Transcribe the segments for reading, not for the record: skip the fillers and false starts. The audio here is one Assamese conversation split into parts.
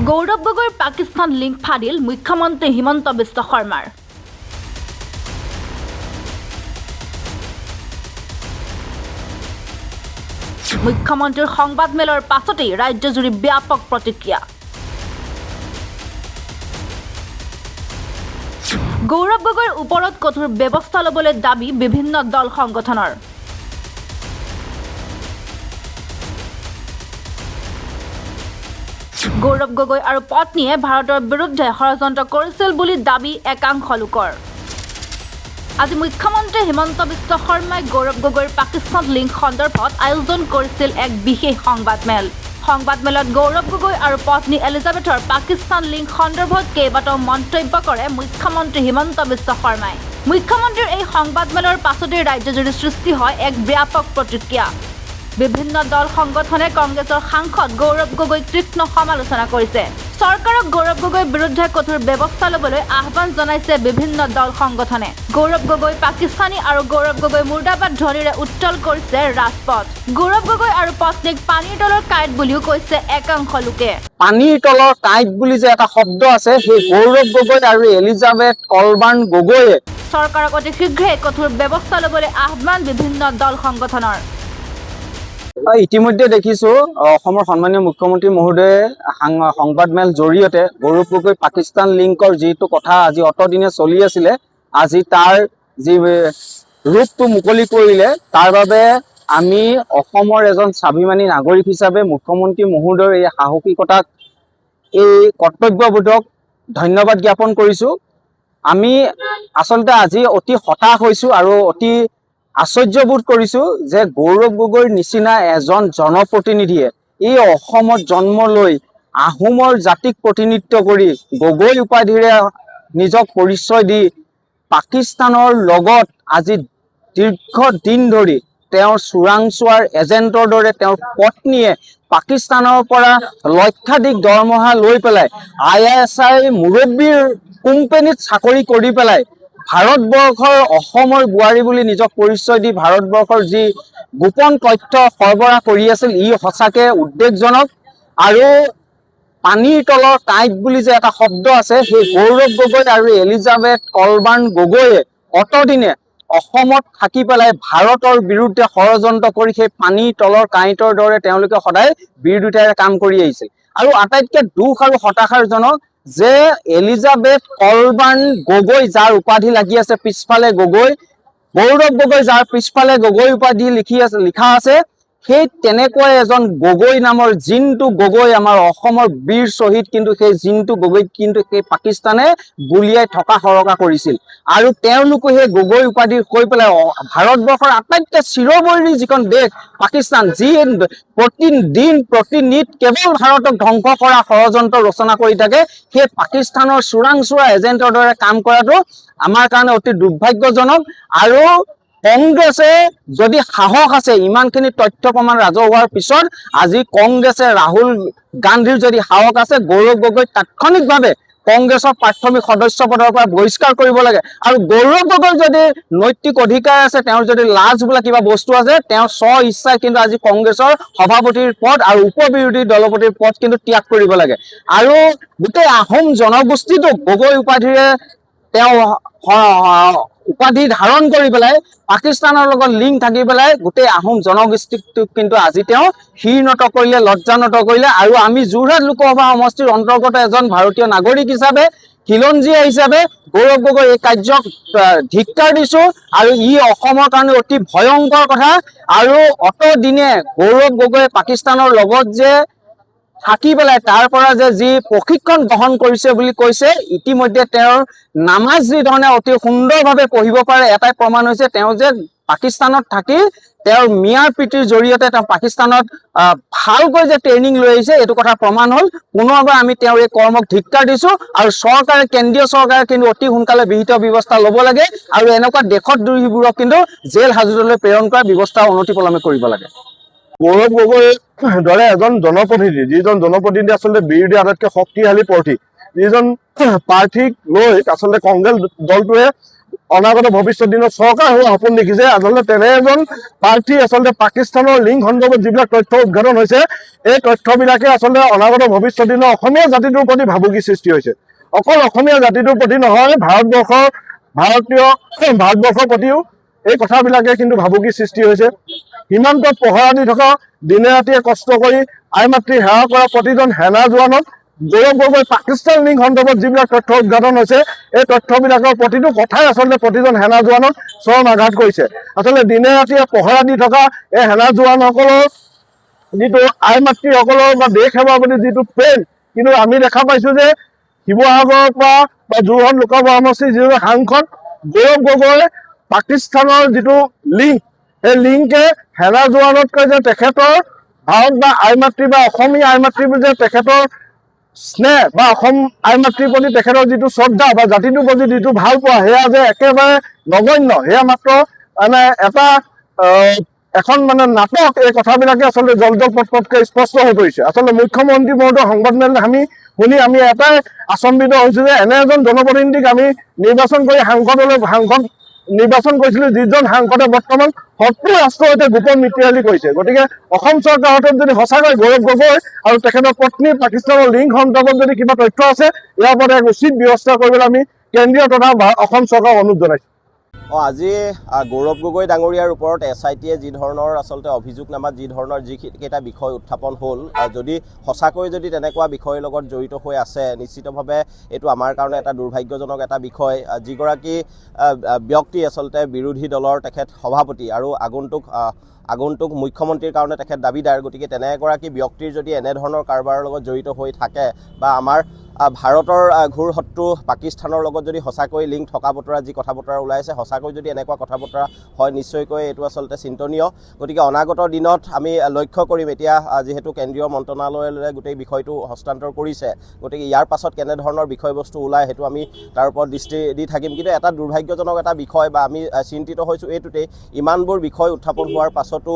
গৌৰৱ গগৈৰ পাকিস্তান লিংক ফাদিল মুখ্যমন্ত্ৰী হিমন্ত বিশ্ব শৰ্মাৰ। মুখ্যমন্ত্ৰীৰ সংবাদমেলৰ পাছতেই ৰাজ্যজুৰি ব্যাপক প্ৰতিক্ৰিয়া। গৌৰৱ গগৈৰ ওপৰত কঠোৰ ব্যৱস্থা ল'বলৈ দাবী বিভিন্ন দল সংগঠনৰ। গৌৰৱ গগৈ আৰু পত্নীয়ে ভাৰতৰ বিৰুদ্ধে ষড়যন্ত্ৰ কৰিছিল বুলি দাবী একাংশ লোকৰ। আজি মুখ্যমন্ত্ৰী হিমন্ত বিশ্ব শৰ্মাই গৌৰৱ গগৈৰ পাকিস্তান লিংক সন্দৰ্ভত আয়োজন কৰিছিল এক বিশেষ সংবাদমেল। সংবাদমেলত গৌৰৱ গগৈ আৰু পত্নী এলিজাবেথৰ পাকিস্তান লিংক সন্দৰ্ভত কেইবাটাও মন্তব্য কৰে মুখ্যমন্ত্ৰী হিমন্ত বিশ্ব শৰ্মাই। মুখ্যমন্ত্ৰীৰ এই সংবাদমেলৰ পাছতেই ৰাজ্যজুৰি সৃষ্টি হয় এক ব্যাপক প্ৰতিক্ৰিয়া। বিভিন্ন দল সংগঠনে কংগ্ৰেছৰ সাংসদ গৌৰৱ গগৈক তীক্ষ্ণ সমালোচনা কৰিছে। চৰকাৰক গৌৰৱ গগৈৰ বিৰুদ্ধে কঠোৰ ব্যৱস্থা ল'বলৈ আহ্বান জনাইছে বিভিন্ন দল সংগঠনে। গৌৰৱ গগৈ পাকিস্তানী আৰু গৌৰৱ গগৈ মুৰ্দাবাদ ধ্বনিৰে উত্তল কৰিছে ৰাজপথ। গৌৰৱ গগৈ আৰু পত্নীক পানীৰ তলৰ কাঁইট বুলিও কৈছে একাংশ লোকে। পানীৰ তলৰ কাঁইট বুলি যে এটা শব্দ আছে, সেই গৌৰৱ গগৈ আৰু এলিজাবেথ কলবাৰ্ণ গগৈয়ে চৰকাৰক অতি শীঘ্ৰে কঠোৰ ব্যৱস্থা ল'বলৈ আহ্বান বিভিন্ন দল সংগঠনৰ। ইতিমধ্যে দেখিছো অসমৰ সন্মানীয় মুখ্যমন্ত্ৰী মহোদয়ে সংবাদমেল জৰিয়তে গৌৰৱ গগৈ পাকিস্তান লিংকৰ যিটো কথা আজি অতদিনে চলি আছিলে, আজি তাৰ যি ৰূপটো মুকলি কৰিলে, তাৰ বাবে আমি অসমৰ এজন স্বাভিমানী নাগৰিক হিচাপে মুখ্যমন্ত্ৰী মহোদয়ৰ এই সাহসিকতাক, এই কৰ্তব্যবোধক ধন্যবাদ জ্ঞাপন কৰিছো। আমি আচলতে আজি অতি হতাশ হৈছো আৰু অতি আশ্চৰ্যবোধ কৰিছো যে গৌৰৱ গগৈৰ নিচিনা এজন জনপ্ৰতিনিধিয়ে এই অসমত জন্ম লৈ আহোমৰ জাতিক প্ৰতিনিধিত্ব কৰি গগৈ উপাধিৰে নিজক পৰিচয় দি পাকিস্তানৰ লগত আজি দীৰ্ঘদিন ধৰি তেওঁৰ চোৰাংচোৱাৰ এজেণ্টৰ দৰে তেওঁৰ পত্নীয়ে পাকিস্তানৰ পৰা লক্ষাধিক দৰমহা লৈ পেলাই ISI মুৰব্বীৰ কোম্পানীত চাকৰি কৰি পেলাই ভাৰতবৰ্ষৰ অসমৰ বোৱাৰী বুলি নিজক পৰিচয় দি ভাৰতবৰ্ষৰ যি গোপন তথ্য সৰবৰাহ কৰি আছিল, ই সঁচাকে উদ্বেগজনক। আৰু পানীৰ তলৰ কাঁইট বুলি যে এটা শব্দ আছে, সেই গৌৰৱ গগৈ আৰু এলিজাবেথ কলবাৰ্ণ গগৈয়ে অতদিনে অসমত থাকি পেলাই ভাৰতৰ বিৰুদ্ধে ষড়যন্ত্ৰ কৰি সেই পানীৰ তলৰ কাঁইটৰ দৰে তেওঁলোকে সদায় বিৰোধিতাৰে কাম কৰি আহিছিল। আৰু আটাইতকৈ দুখ আৰু হতাশাজনক যে এলিজাবেথ কলবাৰ্ণ গগৈ, যাৰ উপাধি লাগি আছে পিছফালে গগৈ, গৌৰৱ গগৈ যাৰ পিছফালে গগৈ উপাধি লিখা আছে, সেই তেনেকৈ এজন গগৈ নামৰ জিন্তু গগৈ আমাৰ অসমৰ বীৰ শ্বহীদ, কিন্তু সেই জিন্তু গগৈক কিন্তু সেই পাকিস্তানে গুলিয়াই থকা সৰকা কৰিছিল। আৰু তেওঁলোকে সেই গগৈ উপাধি কৈ পেলাই ভাৰতবৰ্ষৰ আটাইতকৈ চিৰবৈৰী যিখন দেশ পাকিস্তান, যি প্ৰতিদিন প্ৰতিনিধ কেৱল ভাৰতক ধ্বংস কৰা ষড়যন্ত্ৰ ৰচনা কৰি থাকে, সেই পাকিস্তানৰ চোৰাংচোৱা এজেণ্টৰ দৰে কাম কৰাটো আমাৰ কাৰণে অতি দুৰ্ভাগ্যজনক। আৰু কংগ্ৰেছে যদি সাহস আছে, ইমানখিনি তথ্য প্ৰমাণ ৰাজহ হোৱাৰ পিছত আজি কংগ্ৰেছে ৰাহুল গান্ধীৰ যদি সাহস আছে, গৌৰৱ গগৈ তাৎক্ষণিকভাৱে কংগ্ৰেছৰ প্ৰাথমিক সদস্য পদৰ পৰা বহিষ্কাৰ কৰিব লাগে। আৰু গৌৰৱ গগৈৰ যদি নৈতিক অধিকাৰ আছে, তেওঁৰ যদি লাজ বোলা কিবা বস্তু আছে, তেওঁ স্ব ইচ্ছাই কিন্তু আজি কংগ্ৰেছৰ সভাপতিৰ পদ আৰু উপ বিৰোধী দলপতিৰ পদ কিন্তু ত্যাগ কৰিব লাগে। আৰু গোটেই আহোম জনগোষ্ঠীটোক গগৈ উপাধিৰে তেওঁ উপাধি ধাৰণ কৰি পেলাই পাকিস্তানৰ লগত লিংক থাকি পেলাই গোটেই আহোম জনগোষ্ঠীটোক কিন্তু আজি তেওঁ হীনত কৰিলে, লজ্জানত কৰিলে। আৰু আমি যোৰহাট লোকসভা সমষ্টিৰ অন্তৰ্গত এজন ভাৰতীয় নাগৰিক হিচাপে, খিলঞ্জীয়া হিচাপে গৌৰৱ গগৈ এই কাৰ্যক ধিক্কাৰ দিছো। আৰু ই অসমৰ কাৰণে অতি ভয়ংকৰ কথা। আৰু অতদিনে গৌৰৱ গগৈ পাকিস্তানৰ লগত যে থাকি পেলাই তাৰ পৰা যে যি প্ৰশিক্ষণ গ্ৰহণ কৰিছে বুলি কৈছে, ইতিমধ্যে তেওঁৰ নামাজ যি ধৰণে অতি সুন্দৰভাৱে পঢ়িব পাৰে, এটাই প্ৰমাণ হৈছে তেওঁ যে পাকিস্তানত থাকি তেওঁৰ মিয়াৰ প্ৰীতিৰ জৰিয়তে তেওঁ পাকিস্তানত ভালকৈ যে ট্ৰেইনিং লৈ আহিছে, এইটো কথা প্ৰমাণ হ'ল। পুনৰবাৰ আমি তেওঁৰ এই কৰ্মক ধিক্কাৰ দিছো। আৰু চৰকাৰে, কেন্দ্ৰীয় চৰকাৰে কিন্তু অতি সোনকালে বিহিত ব্যৱস্থা ল'ব লাগে আৰু এনেকুৱা দেশত দ্ৰোহীবোৰক কিন্তু জেল হাজতলৈ প্ৰেৰণ কৰাৰ ব্যৱস্থা অনতিপলমে কৰিব লাগে। গৌৰৱ গগৈ দৰে এজন জনপ্ৰতিনিধি, যিজন জনপ্ৰতিনিধি আচলতে বিৰোধী আটাইতকৈ শক্তিশালী প্ৰাৰ্থী, যিজন প্ৰাৰ্থীক লৈ আচলতে কংগ্ৰেছ দলটোৱে অনাগত ভৱিষ্যত দিনত চৰকাৰ হোৱা সপোন দেখিছে। আচলতে তেনে এজন প্ৰাৰ্থী আচলতে পাকিস্তানৰ লিংক সন্দৰ্ভত যিবিলাক তথ্য উদ্ঘাটন হৈছে, এই তথ্যবিলাকে আচলতে অনাগত ভৱিষ্যত দিনৰ অসমীয়া জাতিটোৰ প্ৰতি ভাবুকি সৃষ্টি হৈছে। অকল অসমীয়া জাতিটোৰ প্ৰতি নহয়, ভাৰতবৰ্ষৰ প্ৰতিও এই কথাবিলাকে কিন্তু ভাবুকি সৃষ্টি হৈছে। সীমান্তত পহৰা দি থকা, দিনে ৰাতিয়ে কষ্ট কৰি আই মাতৃ সেৱা কৰা প্ৰতিজন সেনা জোৱানক গৌৰৱ গগৈ পাকিস্তান লিংক সন্দৰ্ভত যিবিলাক তথ্য উদ্ঘাটন হৈছে, এই তথ্যবিলাকৰ প্ৰতিটো কথাই আচলতে প্ৰতিজন সেনা জোৱানক চৰম আঘাত কৰিছে। আচলতে দিনে ৰাতিয়ে পহৰা দি থকা এই সেনা জোৱানসকলৰ যিটো আই মাতৃসকলৰ বা দেশ সেৱাৰ প্ৰতি যিটো প্ৰেম, কিন্তু আমি দেখা পাইছো যে শিৱসাগৰৰ পৰা বা যোৰহাট লোক সমষ্টিৰ যিটো সাংসদ গৌৰৱ গগৈ পাকিস্তানৰ যিটো লিংক, সেই লিংকে সেনা জোৱানতকৈ যে তেখেতৰ ভাৰত বা আই মাতৃ বা অসমীয়া আই মাতৃৰ প্ৰতি যে তেখেতৰ স্নেহ বা অসম আই মাতৃৰ প্ৰতি তেখেতৰ যিটো শ্ৰদ্ধা বা জাতিটোৰ প্ৰতি যিটো ভাল পোৱা, সেয়া যে একেবাৰে নগণ্য, সেয়া মাত্ৰ মানে এখন মানে নাটক। এই কথাবিলাকে আচলতে জলজল পটপটকে স্পষ্ট হৈ পৰিছে। আচলতে মুখ্যমন্ত্ৰী মহোদয়ৰ সংবাদমেল আমি শুনি আমি এটাই আচম্বিত হৈছো যে এনে এজন জনপ্ৰতিনিধিক আমি নিৰ্বাচন কৰি সাংসদ নিৰ্বাচন কৰিছিলো, যিজন সাংসদে বৰ্তমান শত্ৰু ৰাষ্ট্ৰৰ সৈতে গোপন মিত্ৰালি কৰিছে। গতিকে অসম চৰকাৰৰ হাতত যদি সঁচাকৈ গৌৰৱ গগৈ আৰু তেখেতৰ পত্নী পাকিস্তানৰ লিংক সন্দৰ্ভত যদি কিবা তথ্য আছে, ইয়াৰ ওপৰত এক উচিত ব্যৱস্থা কৰিবলৈ আমি কেন্দ্ৰীয় তথা অসম চৰকাৰক অনুৰোধ জনাইছো। আজি গৌৰৱ গগৈ ডাঙৰীয়াৰ ওপৰত SITয়ে যি ধৰণৰ আচলতে অভিযোগনামাত যি ধৰণৰ যিকেইটা বিষয় উত্থাপন হ'ল, যদি সঁচাকৈ যদি তেনেকুৱা বিষয়ৰ লগত জড়িত হৈ আছে, নিশ্চিতভাৱে এইটো আমাৰ কাৰণে এটা দুৰ্ভাগ্যজনক এটা বিষয়। যিগৰাকী ব্যক্তি আচলতে বিৰোধী দলৰ তেখেত সভাপতি আৰু আগন্তুক মুখ্যমন্ত্ৰীৰ কাৰণে তেখেত দাবীদাৰ। গতিকে তেনে এগৰাকী ব্যক্তিৰ যদি এনেধৰণৰ কাৰবাৰৰ লগত জড়িত হৈ থাকে বা আমাৰ ভাৰতৰ ঘূৰ শত্ৰু পাকিস্তানৰ লগত যদি সঁচাকৈ লিংক থকা বতৰা যি কথা বতৰা ওলাইছে, সঁচাকৈ যদি এনেকুৱা কথা বতৰা হয়, নিশ্চয়কৈ এইটো আচলতে চিন্তনীয়। গতিকে অনাগত দিনত আমি লক্ষ্য কৰিম, এতিয়া যিহেতু কেন্দ্ৰীয় মন্ত্ৰণালয়লৈ গোটেই বিষয়টো হস্তান্তৰ কৰিছে, গতিকে ইয়াৰ পাছত কেনেধৰণৰ বিষয়বস্তু ওলায় সেইটো আমি তাৰ ওপৰত দৃষ্টি দি থাকিম। কিন্তু এটা দুৰ্ভাগ্যজনক এটা বিষয় বা আমি চিন্তিত হৈছোঁ এইটোতেই, ইমানবোৰ বিষয় উত্থাপন হোৱাৰ পাছতো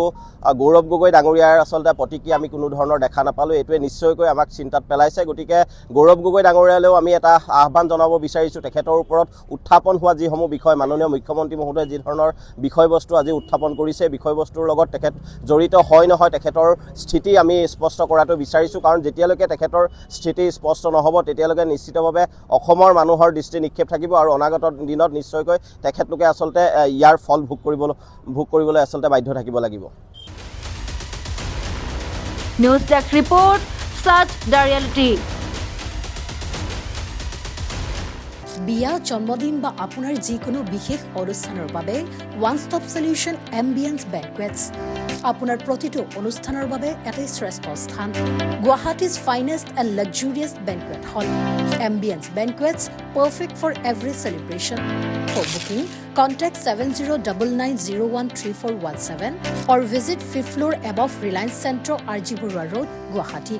গৌৰৱ গগৈ ডাঙৰীয়াৰ আচলতে প্ৰতিক্ৰিয়া আমি কোনো ধৰণৰ দেখা নাপালোঁ। এইটোৱে নিশ্চয়কৈ আমাক চিন্তাত পেলাইছে। গতিকে গৌৰৱ গগৈ ডাঙৰীয়ালৈও আমি এটা আহ্বান জনাব বিচাৰিছোঁ, তেখেতৰ ওপৰত উত্থাপন হোৱা যিসমূহ বিষয়, মাননীয় মুখ্যমন্ত্ৰী মহোদয়ে যি ধৰণৰ বিষয়বস্তু আজি উত্থাপন কৰিছে, বিষয়বস্তুৰ লগত তেখেত জড়িত হয় নহয় তেখেতৰ স্থিতি আমি স্পষ্ট কৰাটো বিচাৰিছোঁ। কাৰণ যেতিয়ালৈকে তেখেতৰ স্থিতি স্পষ্ট নহ'ব, তেতিয়ালৈকে নিশ্চিতভাৱে অসমৰ মানুহৰ দৃষ্টি নিক্ষেপ থাকিব আৰু অনাগত দিনত নিশ্চয়কৈ তেখেতলোকে আচলতে ইয়াৰ ফল ভোগ কৰিবলৈ আচলতে বাধ্য থাকিব লাগিব। News desk report, such the reality. বিয়া, জন্মদিন বা আপোনাৰ যিকোনো বিশেষ অনুষ্ঠানৰ বাবে one stop solution ambience banquets. আপোনাৰ প্ৰতিটো অনুষ্ঠানৰ বাবে এটাই শ্ৰেষ্ঠ স্থান, Guwahati's finest and luxurious banquet hall. Ambience banquets, perfect for every celebration. For booking, contact 7099013417 or visit 5th floor above Reliance Centro, RG Burwa Road, Guwahati.